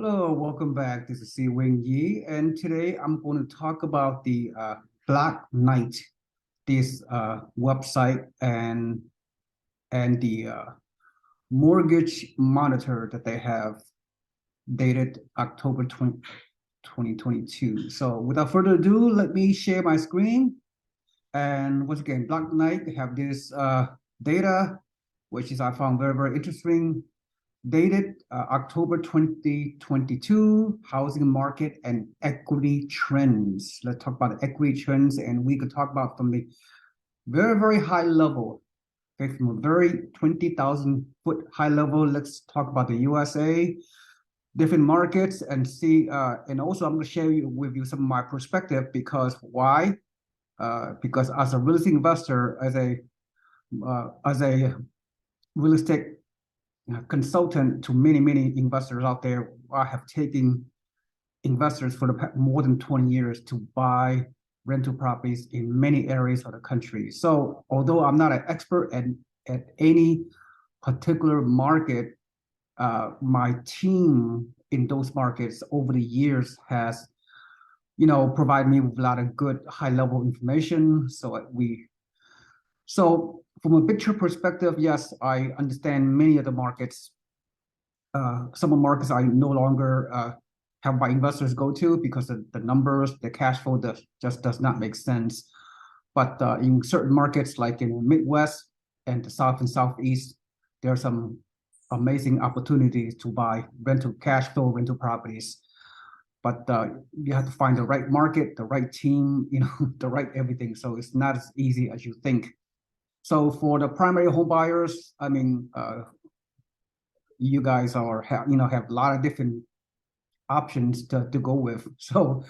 Hello, welcome back. This is Si Wing Yi, and today I'm going to talk about the Black Knight, this website and the mortgage monitor that they have dated October 2022. So without further ado, let me share my screen. And once again, Black Knight, they have this data, which is I found very interesting, dated October 2022, housing market and equity trends. Let's talk about the equity trends, and we could talk about from the very high level, okay, from a very 20,000 foot high level. Let's talk about the USA, different markets, and see. And also, I'm going to share with you some of my perspective because why? Because as a real estate investor, as a real estate consultant to many investors out there, I have taken investors for the more than 20 years to buy rental properties in many areas of the country. So although I'm not an expert at any particular market, my team in those markets over the years has provide me with a lot of good high level information. So from a picture perspective, yes, I understand many of the markets. Some of the markets I no longer have my investors go to because of the numbers, the cash flow just does not make sense. But in certain markets like in the Midwest and the South and Southeast, there are some amazing opportunities to buy cash flow rental properties. But you have to find the right market, the right team, the right everything. So it's not as easy as you think. So for the primary home buyers, I mean, you guys have a lot of different options to go with. So,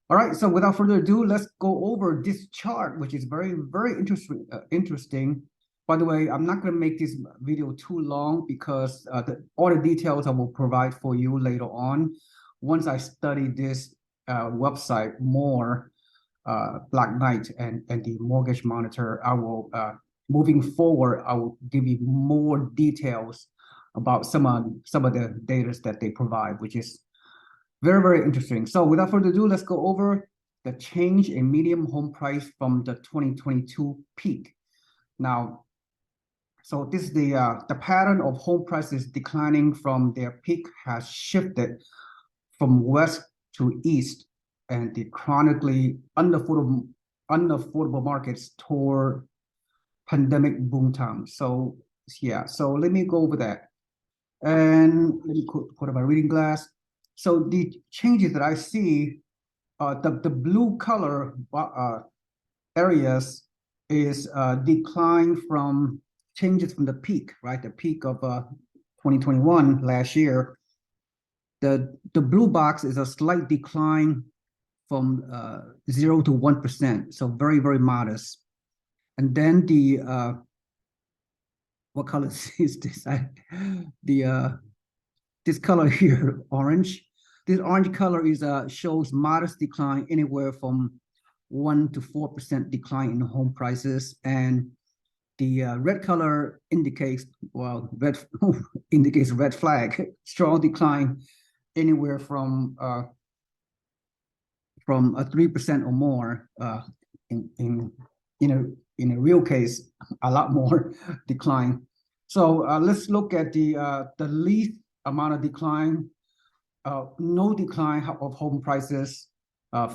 all right. So without further ado, let's go over this chart, which is very interesting. By the way, I'm not going to make this video too long because all the details I will provide for you later on. Once I study this website more, Black Knight and the mortgage monitor, I will moving forward, I will give you more details about some of the data that they provide, which is very interesting. So without further ado, let's go over the change in median home price from the 2022 peak. Now, so this is the pattern of home prices declining from their peak has shifted from west to east, and the chronically unaffordable markets toward pandemic boom time. So yeah, so let me go over that. And let me put up my reading glass. So the changes that I see, the blue color areas is decline from changes from the peak, right? The peak of 2021 last year. The blue box is a slight decline from 0 to 1%, so very modest. And then the what color is this? This color here, orange. This orange color is shows modest decline, anywhere from 1 to 4% decline in home prices, and the red color indicates indicates red flag, strong decline, anywhere from a 3% or more. In a real case, a lot more decline. So let's look at the least amount of decline, no decline of home prices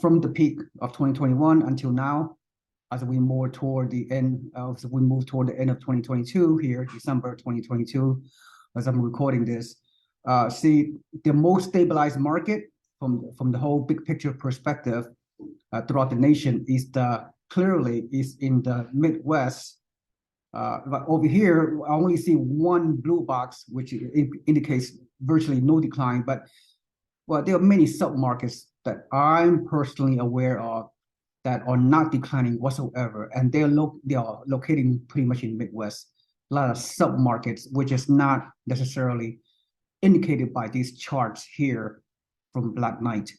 from the peak of 2021 until now, as we move toward the end of 2022 here, December 2022, as I'm recording this. See, the most stabilized market from the whole big picture perspective throughout the nation is clearly in the Midwest. But over here, I only see one blue box, which indicates virtually no decline. But well, there are many submarkets that I'm personally aware of that are not declining whatsoever, and they are locating pretty much in the Midwest. A lot of submarkets, which is not necessarily indicated by these charts here from Black Knight.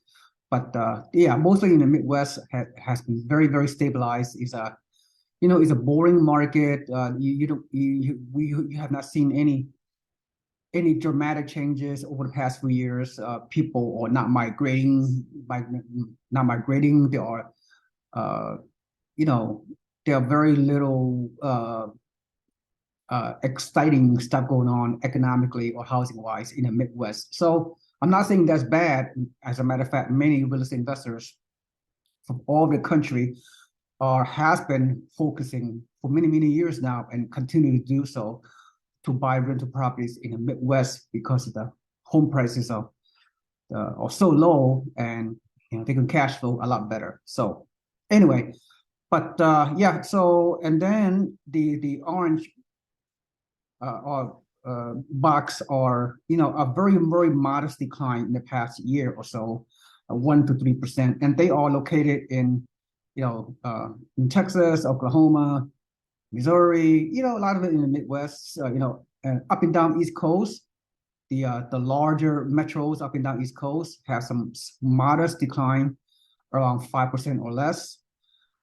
But yeah, mostly in the Midwest has been very stabilized. It's a boring market. You have not seen any any dramatic changes over the past few years. People are not migrating, not migrating. There are, uh, you know, there are very little exciting stuff going on economically or housing wise in the Midwest. So I'm not saying that's bad. As a matter of fact, many real estate investors from all the country has been focusing for many years now and continue to do so to buy rental properties in the Midwest because of the home prices are so low, and they can cash flow a lot better. So anyway, but yeah, so and then the orange or box are a very modest decline in the past year or so, 1 to 3%, and they are located in Texas, Oklahoma, Missouri, a lot of it in the Midwest, up and down East Coast. The larger metros up and down East Coast have some modest decline, around 5% or less,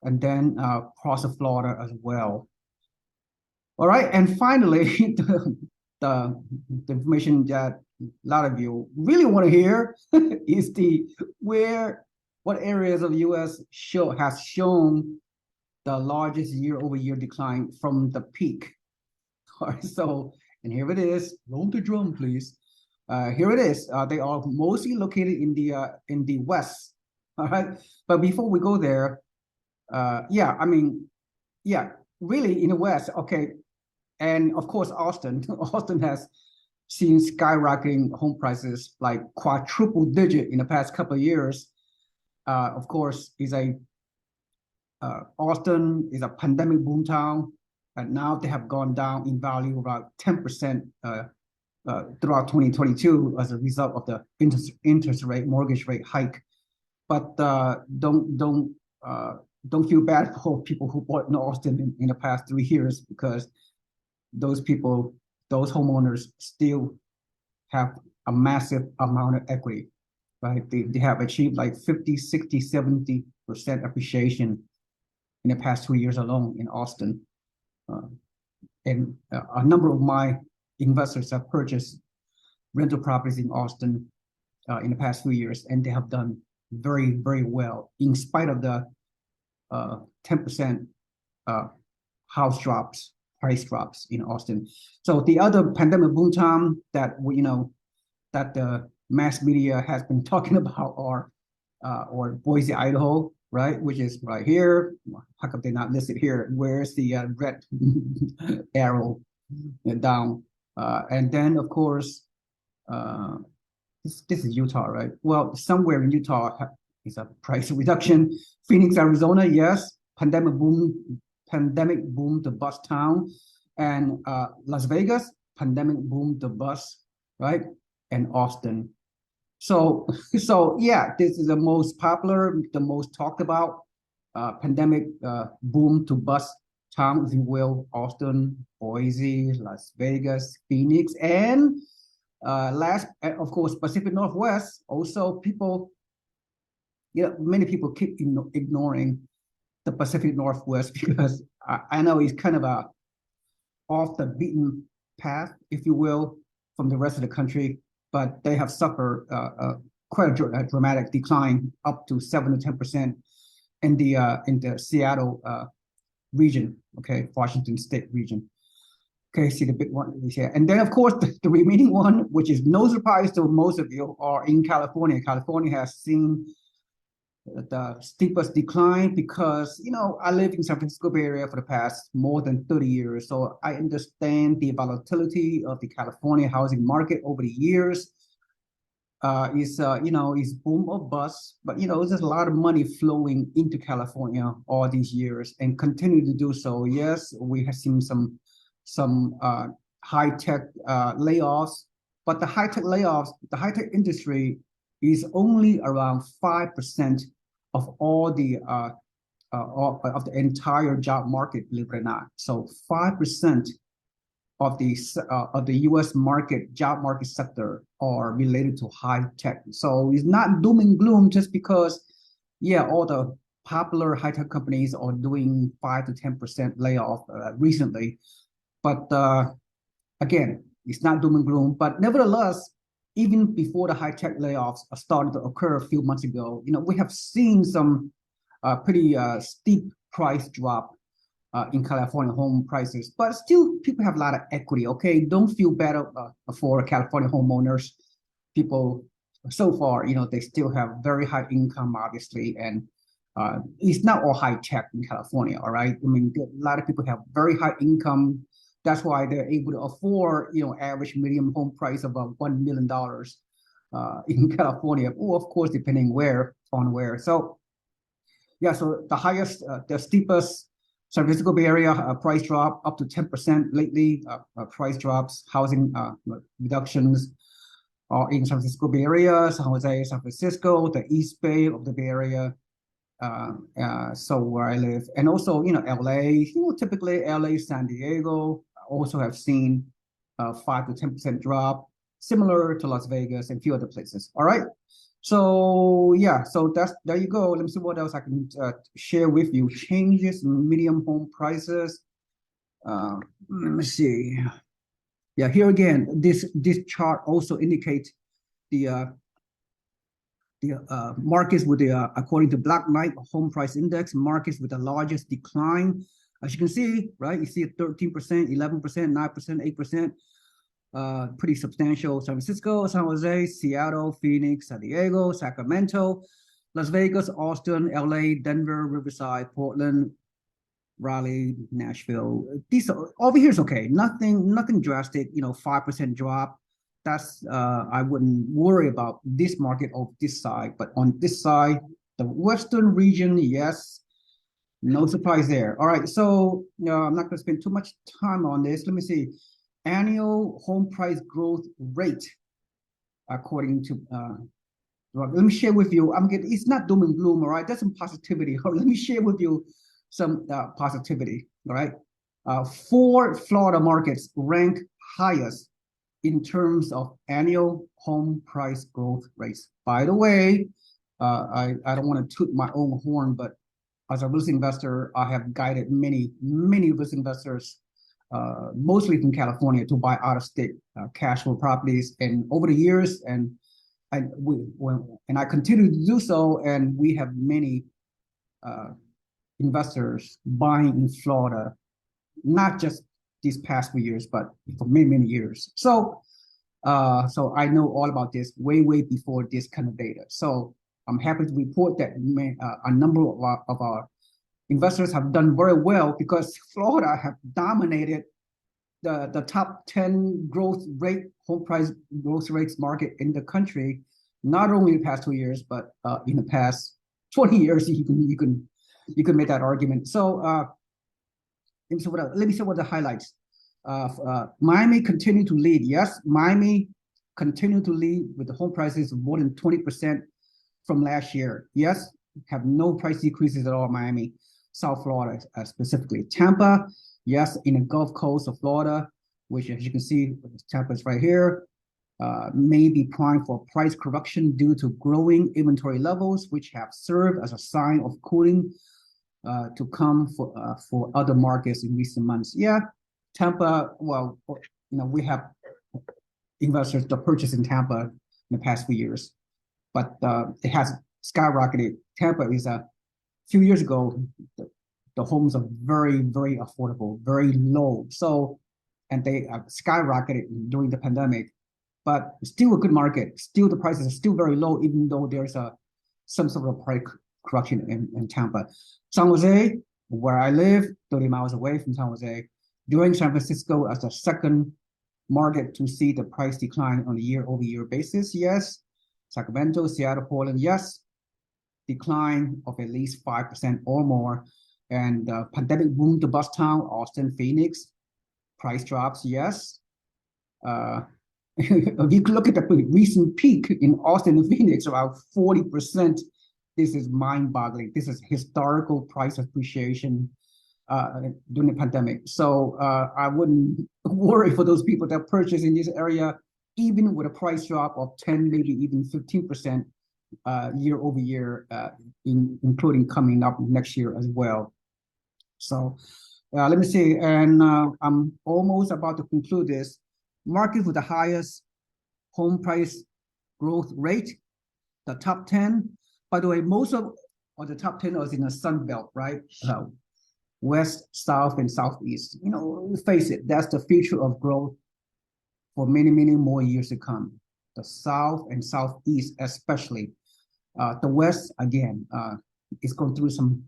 and then across of Florida as well. All right, and finally, the, the information that a lot of you really want to hear is what areas of the U.S. has shown the largest year-over-year decline from the peak. All right, so, and here it is. Roll the drum, please. Here it is. They are mostly located in the West. All right, but before we go there, yeah, I mean, yeah, really in the West, okay, and of course Austin. Austin has seen skyrocketing home prices like quadruple digit in the past couple of years. Of course, Austin is a pandemic boom town, and now they have gone down in value about 10% throughout 2022 as a result of the interest rate, mortgage rate hike. But don't feel bad for people who bought in Austin in the past 3 years, because those homeowners still have a massive amount of equity, right? They have achieved like 50, 60, 70% appreciation in the past 2 years alone in Austin. And a number of my investors have purchased rental properties in Austin in the past few years, and they have done very well in spite of the 10% price drops in Austin. So the other pandemic boom town that that the mass media has been talking about or Boise, Idaho, right, which is right here. How come they're not listed here? Where's the red arrow down? And then of course, this is Utah, right? Well, somewhere in Utah is a price reduction. Phoenix, Arizona, yes, pandemic boom the bust town, and Las Vegas, pandemic boom the bust, right? And Austin. So yeah, this is the most popular, the most talked about pandemic boom to bust town, if you will. Austin, Boise, Las Vegas, Phoenix, and last, of course, Pacific Northwest. Also, many people keep ignoring the Pacific Northwest because I know it's kind of a off the beaten path, if you will, from the rest of the country, but they have suffered quite a dramatic decline, up to 7 to 10% in the Seattle region, okay, Washington State region. Okay, see the big one is here. And then, of course, the remaining one, which is no surprise to most of you, are in California. California has seen the steepest decline because, I live in San Francisco Bay Area for the past more than 30 years. So I understand the volatility of the California housing market over the years. Is boom or bust, but there's a lot of money flowing into California all these years and continue to do so. Yes, we have seen some high-tech layoffs, but the high-tech industry is only around 5% of all of the entire job market, believe it or not. So 5% of the U.S. job market sector are related to high tech. So it's not doom and gloom just because, all the popular high tech companies are doing 5 to 10% layoff recently. But again, It's not doom and gloom, but nevertheless, even before the high-tech layoffs started to occur a few months ago, we have seen some pretty steep price drop in California home prices, but still people have a lot of equity. Okay, don't feel bad for California homeowners. People so far, they still have very high income, obviously, and it's not all high tech in California. All right, I mean, a lot of people have very high income. That's why they're able to afford, average medium home price of about $1 million in California. Well, of course, depending on where. So yeah, so the steepest San Francisco Bay Area price drop up to 10% lately. Price drops, housing reductions in San Francisco Bay Area, San Jose, San Francisco, the East Bay of the Bay Area. So where I live, and also LA. Typically LA, San Diego also have seen 5 to 10% drop, similar to Las Vegas and a few other places. All right. So yeah, so there you go. Let me see what else I can share with you. Changes in medium home prices. Let me see. Yeah, here again, this chart also indicates the markets with the according to Black Knight Home Price Index, markets with the largest decline. As you can see, right, you see 13%, 11%, 9%, 8%. Pretty substantial. San Francisco, San Jose, Seattle, Phoenix, San Diego, Sacramento, Las Vegas, Austin, LA, Denver, Riverside, Portland, Raleigh, Nashville. These over here is okay. Nothing drastic. 5% drop. That's I wouldn't worry about this market of this side. But on this side, the Western region, yes, no surprise there. All right, so I'm not going to spend too much time on this. Let me see. Annual home price growth rate, according to let me share with you. It's not doom and gloom, all right? There's some positivity. Let me share with you some positivity, all right? 4 Florida markets rank highest in terms of annual home price growth rates. By the way, I don't want to toot my own horn, but as a real estate investor, I have guided many real estate investors, mostly from California, to buy out-of-state cash flow properties, and over the years, and I continue to do so, and we have many investors buying in Florida, not just these past few years, but for many years. So I know all about this way before this kind of data. So I'm happy to report that a number of our investors have done very well, because Florida have dominated the top 10 home price growth rates market in the country, not only in the past 2 years, but in the past 20 years. You can make that argument. So let me see what the highlights. Miami continue to lead. Yes, Miami continue to lead with the home prices of more than 20% from last year. Yes, have no price decreases at all. Miami, South Florida specifically. Tampa, yes, in the Gulf Coast of Florida, which, as you can see, Tampa is right here, may be primed for price correction due to growing inventory levels, which have served as a sign of cooling to come for other markets in recent months. Yeah, Tampa, well, we have investors that purchase in Tampa in the past few years, but it has skyrocketed. Tampa is a few years ago, the homes are very affordable, very low. So, and they skyrocketed during the pandemic, but still a good market. Still, the prices are still very low, even though there's some sort of price correction in Tampa. San Jose, where I live, 30 miles away from San Jose, joined San Francisco as the second market to see the price decline on a year-over-year basis. Yes. Sacramento, Seattle, Portland, yes. Decline of at least 5% or more. And pandemic boom to bust town, Austin, Phoenix, price drops, yes. If you look at the recent peak in Austin and Phoenix, about 40%, this is mind-boggling. This is historical price appreciation during the pandemic. So I wouldn't worry for those people that purchase in this area, even with a price drop of 10, maybe even 15% year over year, including coming up next year as well. So let me see, and I'm almost about to conclude this. market with the highest home price growth rate, the top 10. By the way, most of the top 10 is in the Sun Belt, right? West, South, and Southeast. Face it, that's the future of growth for many, many more years to come. The South and Southeast, especially. The West, again, is going through some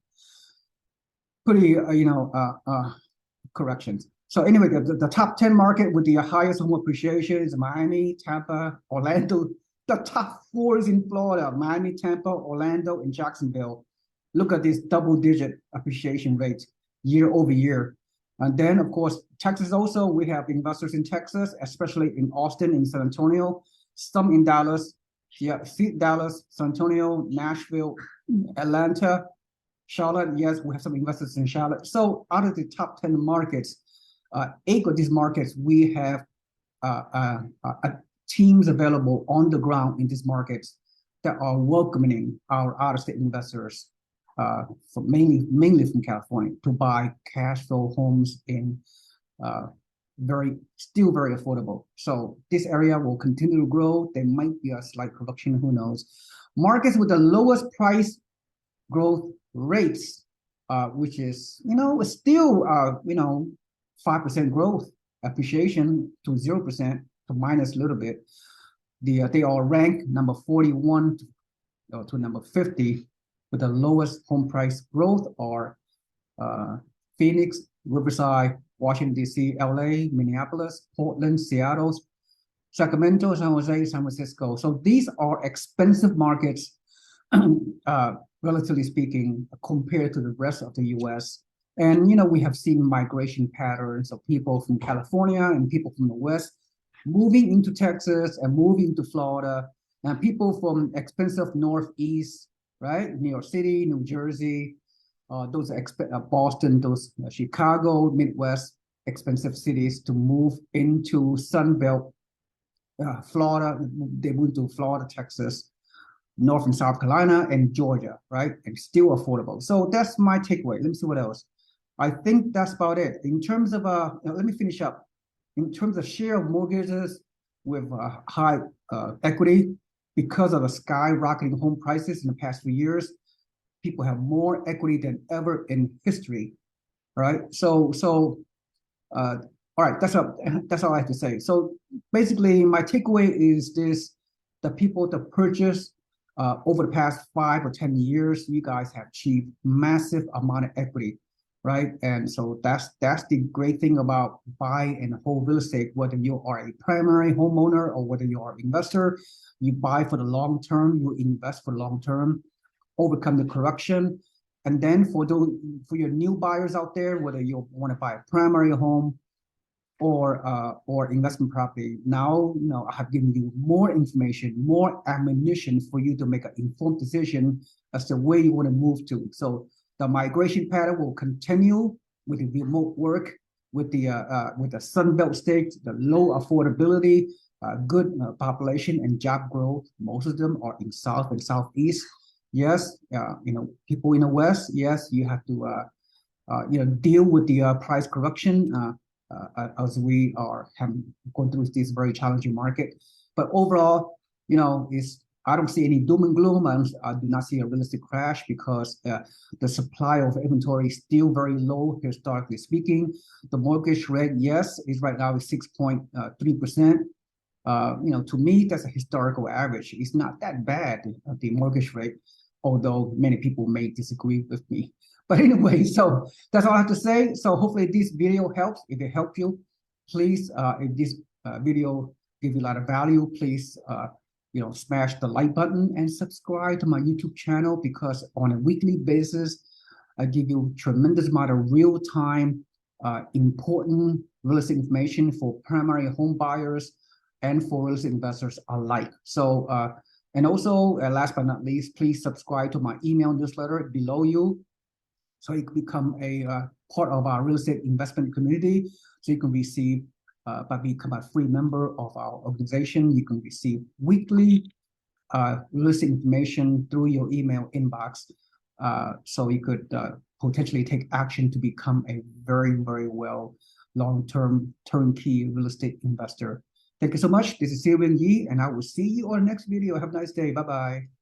pretty, corrections. So anyway, the top 10 market with the highest home appreciation is Miami, Tampa, Orlando. The top 4 is in Florida: Miami, Tampa, Orlando, and Jacksonville. Look at this double-digit appreciation rate year over year. And then, of course, Texas also, we have investors in Texas, especially in Austin and San Antonio, some in Dallas, Dallas, San Antonio, Nashville, Atlanta, Charlotte. Yes, we have some investors in Charlotte. So out of the top 10 markets, 8 of these markets, we have teams available on the ground in these markets that are welcoming our out-of-state investors, mainly from California, to buy cash flow homes in still very affordable. So this area will continue to grow. There might be a slight correction, who knows. Markets with the lowest price growth rates, which is, still, 5% growth, appreciation to 0% to minus a little bit. They are ranked number 41 to number 50 with the lowest home price growth are Phoenix, Riverside, Washington, D.C., L.A., Minneapolis, Portland, Seattle, Sacramento, San Jose, San Francisco. So these are expensive markets, relatively speaking, compared to the rest of the U.S. And, we have seen migration patterns of people from California and people from the West moving into Texas and moving to Florida, and people from expensive Northeast, right? New York City, New Jersey, those Boston, those Chicago, Midwest, expensive cities to move into Sun Belt, Florida. They moved to Florida, Texas, North and South Carolina, and Georgia, right? And still affordable. So that's my takeaway. Let me see what else. I think that's about it. In terms of, let me finish up. In terms of share of mortgages with high equity, because of the skyrocketing home prices in the past few years, people have more equity than ever in history, right? So, all right, that's all I have to say. So basically, my takeaway is this: the people that purchase over the past 5 or 10 years, you guys have achieved massive amount of equity, right? And so that's the great thing about buy and hold real estate. Whether you are a primary homeowner or whether you are an investor, you buy for the long term, you invest for the long term, overcome the correction. And then for your new buyers out there, whether you want to buy a primary home or investment property, now I have given you more information, more ammunition for you to make an informed decision as to where you want to move to. So the migration pattern will continue with the remote work, with the Sun Belt states, the low affordability, good population and job growth. Most of them are in South and Southeast. Yes, people in the West. Yes, you have to deal with the price correction as we are going through this very challenging market. But overall, I don't see any doom and gloom. I do not see a realistic crash because the supply of inventory is still very low, historically speaking. The mortgage rate, yes, is right now 6.3%. To me, that's a historical average. It's not that bad, the mortgage rate, although many people may disagree with me. But anyway, so that's all I have to say. So hopefully this video helps. If it helped you, please, if this video gives you a lot of value, please, smash the like button and subscribe to my YouTube channel, because on a weekly basis, I give you tremendous amount of real-time, important real estate information for primary home buyers and for real estate investors alike. So, and also, last but not least, please subscribe to my email newsletter below you, so you can become a part of our real estate investment community. So you can receive, by become a free member of our organization, you can receive weekly real estate information through your email inbox. So you could potentially take action to become a very, very well long-term turnkey real estate investor. Thank you so much. This is Sylvian Yi, and I will see you on the next video. Have a nice day. Bye-bye.